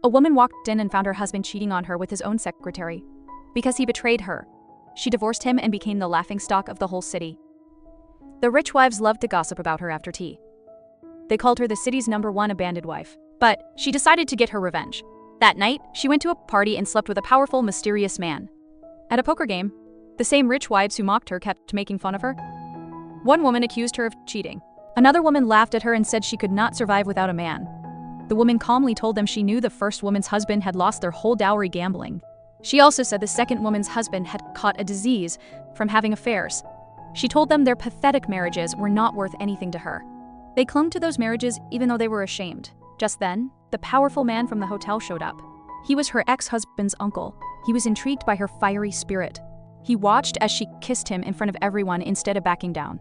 A woman walked in and found her husband cheating on her with his own secretary. Because he betrayed her, she divorced him and became the laughingstock of the whole city. The rich wives loved to gossip about her after tea. They called her the city's #1 abandoned wife. But she decided to get her revenge. That night, she went to a party and slept with a powerful, mysterious man. At a poker game, the same rich wives who mocked her kept making fun of her. One woman accused her of cheating. Another woman laughed at her and said she could not survive without a man. The woman calmly told them she knew the first woman's husband had lost their whole dowry gambling. She also said the second woman's husband had caught a disease from having affairs. She told them their pathetic marriages were not worth anything to her. They clung to those marriages even though they were ashamed. Just then, the powerful man from the hotel showed up. He was her ex-husband's uncle. He was intrigued by her fiery spirit. He watched as she kissed him in front of everyone instead of backing down.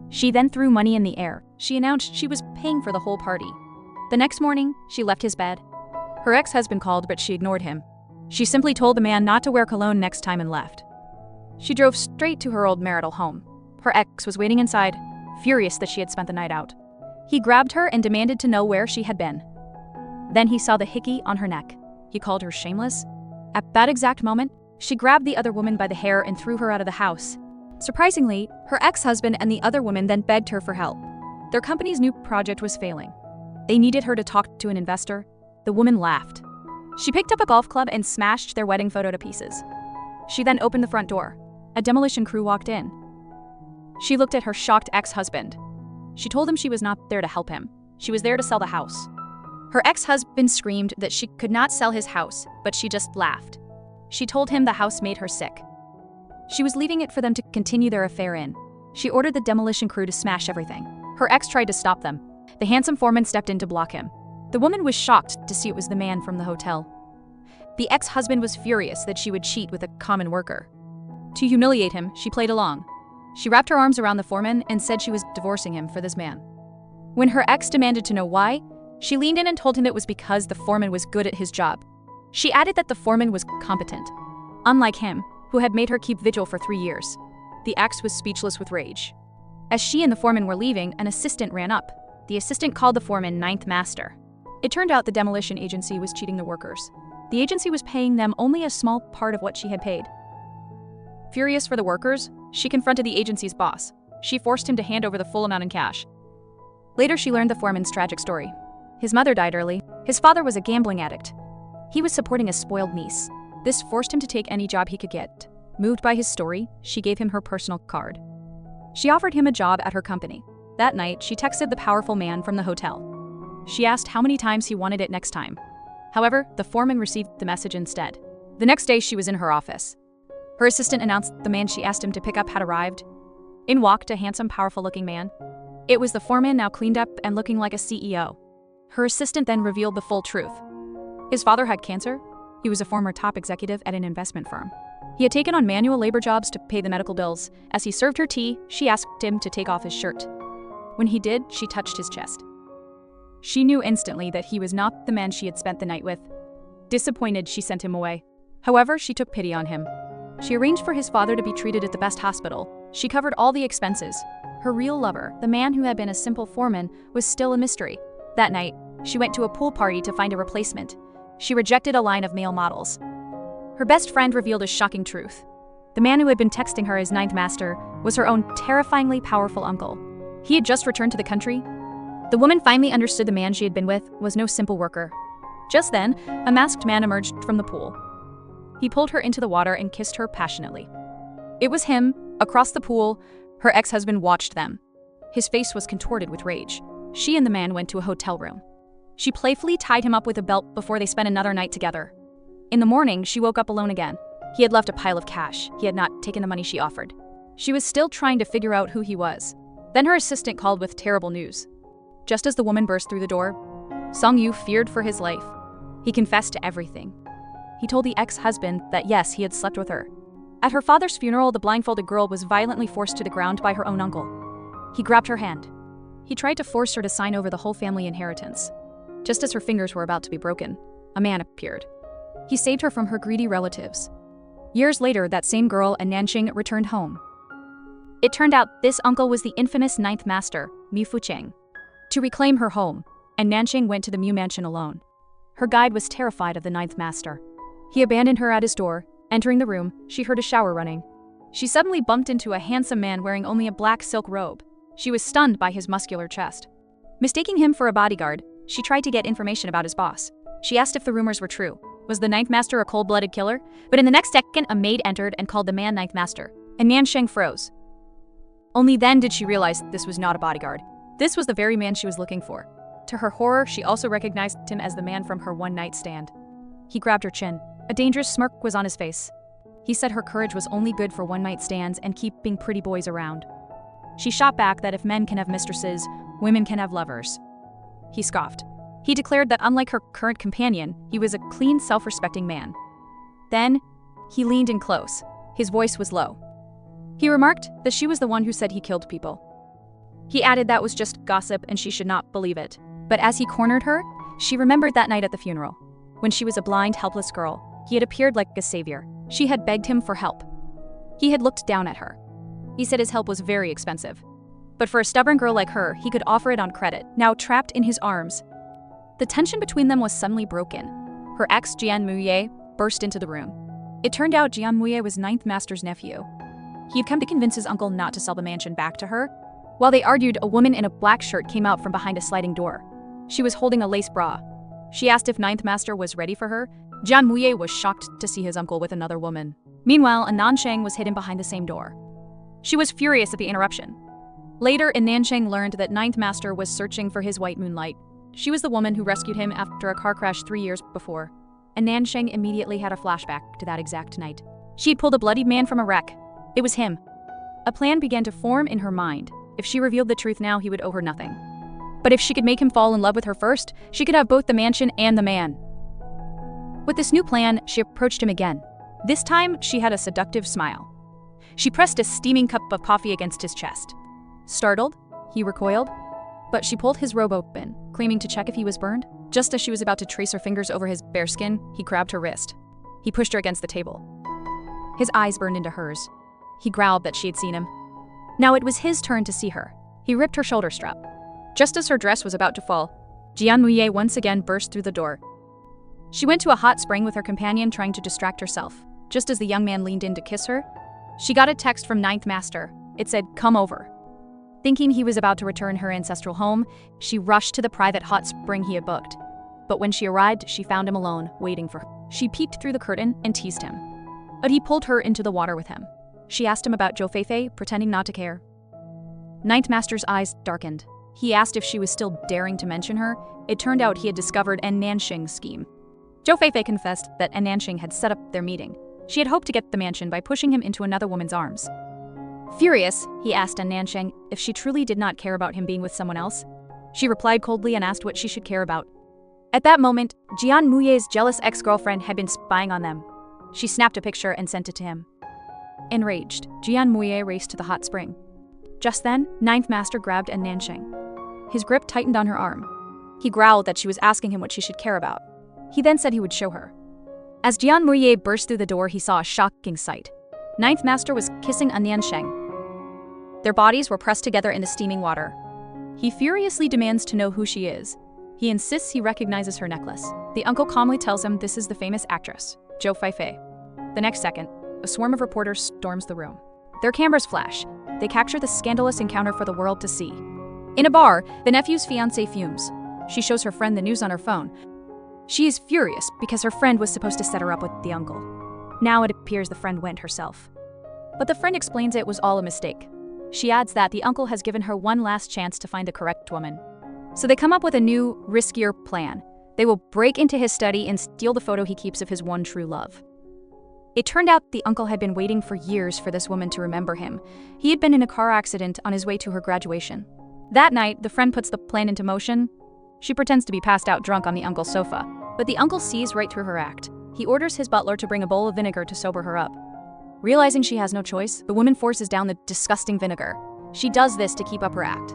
She then threw money in the air. She announced she was paying for the whole party. The next morning, she left his bed. Her ex-husband called, but she ignored him. She simply told the man not to wear cologne next time and left. She drove straight to her old marital home. Her ex was waiting inside, furious that she had spent the night out. He grabbed her and demanded to know where she had been. Then he saw the hickey on her neck. He called her shameless. At that exact moment, she grabbed the other woman by the hair and threw her out of the house. Surprisingly, her ex-husband and the other woman then begged her for help. Their company's new project was failing. They needed her to talk to an investor. The woman laughed. She picked up a golf club and smashed their wedding photo to pieces. She then opened the front door. A demolition crew walked in. She looked at her shocked ex-husband. She told him she was not there to help him. She was there to sell the house. Her ex-husband screamed that she could not sell his house, but she just laughed. She told him the house made her sick. She was leaving it for them to continue their affair in. She ordered the demolition crew to smash everything. Her ex tried to stop them. The handsome foreman stepped in to block him. The woman was shocked to see it was the man from the hotel. The ex-husband was furious that she would cheat with a common worker. To humiliate him, she played along. She wrapped her arms around the foreman and said she was divorcing him for this man. When her ex demanded to know why, she leaned in and told him it was because the foreman was good at his job. She added that the foreman was competent, unlike him, who had made her keep vigil for 3 years. The ex was speechless with rage. As she and the foreman were leaving, an assistant ran up. The assistant called the foreman ninth master. It turned out the demolition agency was cheating the workers. The agency was paying them only a small part of what she had paid. Furious for the workers, she confronted the agency's boss. She forced him to hand over the full amount in cash. Later, she learned the foreman's tragic story. His mother died early. His father was a gambling addict. He was supporting a spoiled niece. This forced him to take any job he could get. Moved by his story, she gave him her personal card. She offered him a job at her company. That night, she texted the powerful man from the hotel. She asked how many times he wanted it next time. However, the foreman received the message instead. The next day, she was in her office. Her assistant announced the man she asked him to pick up had arrived. In walked a handsome, powerful-looking man. It was the foreman, now cleaned up and looking like a CEO. Her assistant then revealed the full truth. His father had cancer. He was a former top executive at an investment firm. He had taken on manual labor jobs to pay the medical bills. As he served her tea, she asked him to take off his shirt. When he did, she touched his chest. She knew instantly that he was not the man she had spent the night with. Disappointed, she sent him away. However, she took pity on him. She arranged for his father to be treated at the best hospital. She covered all the expenses. Her real lover, the man who had been a simple foreman, was still a mystery. That night, she went to a pool party to find a replacement. She rejected a line of male models. Her best friend revealed a shocking truth. The man who had been texting her as ninth master was her own terrifyingly powerful uncle. He had just returned to the country. The woman finally understood the man she had been with was no simple worker. Just then, a masked man emerged from the pool. He pulled her into the water and kissed her passionately. It was him. Across the pool, her ex-husband watched them. His face was contorted with rage. She and the man went to a hotel room. She playfully tied him up with a belt before they spent another night together. In the morning, she woke up alone again. He had left a pile of cash. He had not taken the money she offered. She was still trying to figure out who he was. Then her assistant called with terrible news. Just as the woman burst through the door, Song-yu feared for his life. He confessed to everything. He told the ex-husband that yes, he had slept with her. At her father's funeral, the blindfolded girl was violently forced to the ground by her own uncle. He grabbed her hand. He tried to force her to sign over the whole family inheritance. Just as her fingers were about to be broken, a man appeared. He saved her from her greedy relatives. Years later, that same girl and Nanqing returned home. It turned out this uncle was the infamous ninth master, Mi Fucheng. To reclaim her home, and Nanqing went to the Mu mansion alone. Her guide was terrified of the ninth master. He abandoned her at his door. Entering the room, she heard a shower running. She suddenly bumped into a handsome man wearing only a black silk robe. She was stunned by his muscular chest. Mistaking him for a bodyguard, she tried to get information about his boss. She asked if the rumors were true. Was the ninth master a cold-blooded killer? But in the next second, a maid entered and called the man ninth master, and Nansheng froze. Only then did she realize this was not a bodyguard. This was the very man she was looking for. To her horror, she also recognized him as the man from her one-night stand. He grabbed her chin. A dangerous smirk was on his face. He said her courage was only good for one-night stands and keeping pretty boys around. She shot back that if men can have mistresses, women can have lovers. He scoffed. He declared that unlike her current companion, he was a clean, self-respecting man. Then, he leaned in close. His voice was low. He remarked that she was the one who said he killed people. He added that was just gossip and she should not believe it. But as he cornered her, she remembered that night at the funeral. When she was a blind, helpless girl, he had appeared like a savior. She had begged him for help. He had looked down at her. He said his help was very expensive. But for a stubborn girl like her, he could offer it on credit. Now trapped in his arms, the tension between them was suddenly broken. Her ex, Jian Muye, burst into the room. It turned out Jian Muye was ninth master's nephew. He had come to convince his uncle not to sell the mansion back to her. While they argued, a woman in a black shirt came out from behind a sliding door. She was holding a lace bra. She asked if ninth master was ready for her. Jian Muye was shocked to see his uncle with another woman. Meanwhile, a Nansheng was hidden behind the same door. She was furious at the interruption. Later, Nansheng learned that ninth master was searching for his white moonlight. She was the woman who rescued him after a car crash 3 years before. And Nansheng immediately had a flashback to that exact night. She had pulled a bloodied man from a wreck. It was him. A plan began to form in her mind. If she revealed the truth now, he would owe her nothing. But if she could make him fall in love with her first, she could have both the mansion and the man. With this new plan, she approached him again. This time, she had a seductive smile. She pressed a steaming cup of coffee against his chest. Startled, he recoiled. But she pulled his robe open, claiming to check if he was burned. Just as she was about to trace her fingers over his bare skin, he grabbed her wrist. He pushed her against the table. His eyes burned into hers. He growled that she had seen him. Now it was his turn to see her. He ripped her shoulder strap. Just as her dress was about to fall, Jian Muye once again burst through the door. She went to a hot spring with her companion, trying to distract herself. Just as the young man leaned in to kiss her, she got a text from ninth master. It said, "Come over." Thinking he was about to return her ancestral home, she rushed to the private hot spring he had booked. But when she arrived, she found him alone, waiting for her. She peeked through the curtain and teased him. But he pulled her into the water with him. She asked him about Zhou Feifei, pretending not to care. Ninth Master's eyes darkened. He asked if she was still daring to mention her. It turned out he had discovered An Nansheng's scheme. Zhou Feifei confessed that An Nansheng had set up their meeting. She had hoped to get the mansion by pushing him into another woman's arms. Furious, he asked An Nansheng if she truly did not care about him being with someone else. She replied coldly and asked what she should care about. At that moment, Jian Muye's jealous ex-girlfriend had been spying on them. She snapped a picture and sent it to him. Enraged, Jian Muye raced to the hot spring. Just then, Ninth Master grabbed An Nansheng. His grip tightened on her arm. He growled that she was asking him what she should care about. He then said he would show her. As Jian Muye burst through the door, he saw a shocking sight. Ninth Master was kissing An Nansheng. Their bodies were pressed together in the steaming water. He furiously demands to know who she is. He insists he recognizes her necklace. The uncle calmly tells him this is the famous actress, Zhou Feifei. The next second, a swarm of reporters storms the room. Their cameras flash. They capture the scandalous encounter for the world to see. In a bar, the nephew's fiancée fumes. She shows her friend the news on her phone. She is furious because her friend was supposed to set her up with the uncle. Now it appears the friend went herself. But the friend explains it was all a mistake. She adds that the uncle has given her one last chance to find the correct woman. So they come up with a new, riskier plan. They will break into his study and steal the photo he keeps of his one true love. It turned out the uncle had been waiting for years for this woman to remember him. He had been in a car accident on his way to her graduation. That night, the friend puts the plan into motion. She pretends to be passed out drunk on the uncle's sofa, but the uncle sees right through her act. He orders his butler to bring a bowl of vinegar to sober her up. Realizing she has no choice, the woman forces down the disgusting vinegar. She does this to keep up her act.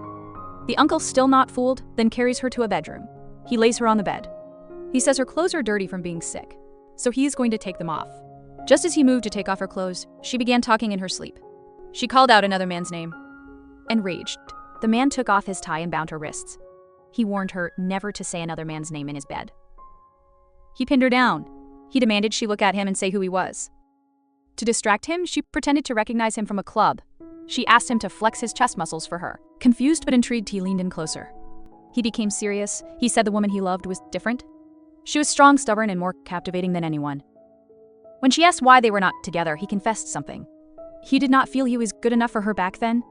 The uncle, still not fooled, then carries her to a bedroom. He lays her on the bed. He says her clothes are dirty from being sick, so he is going to take them off. Just as he moved to take off her clothes, she began talking in her sleep. She called out another man's name. Enraged, the man took off his tie and bound her wrists. He warned her never to say another man's name in his bed. He pinned her down. He demanded she look at him and say who he was. To distract him, she pretended to recognize him from a club. She asked him to flex his chest muscles for her. Confused but intrigued, he leaned in closer. He became serious. He said the woman he loved was different. She was strong, stubborn, and more captivating than anyone. When she asked why they were not together, he confessed something. He did not feel he was good enough for her back then.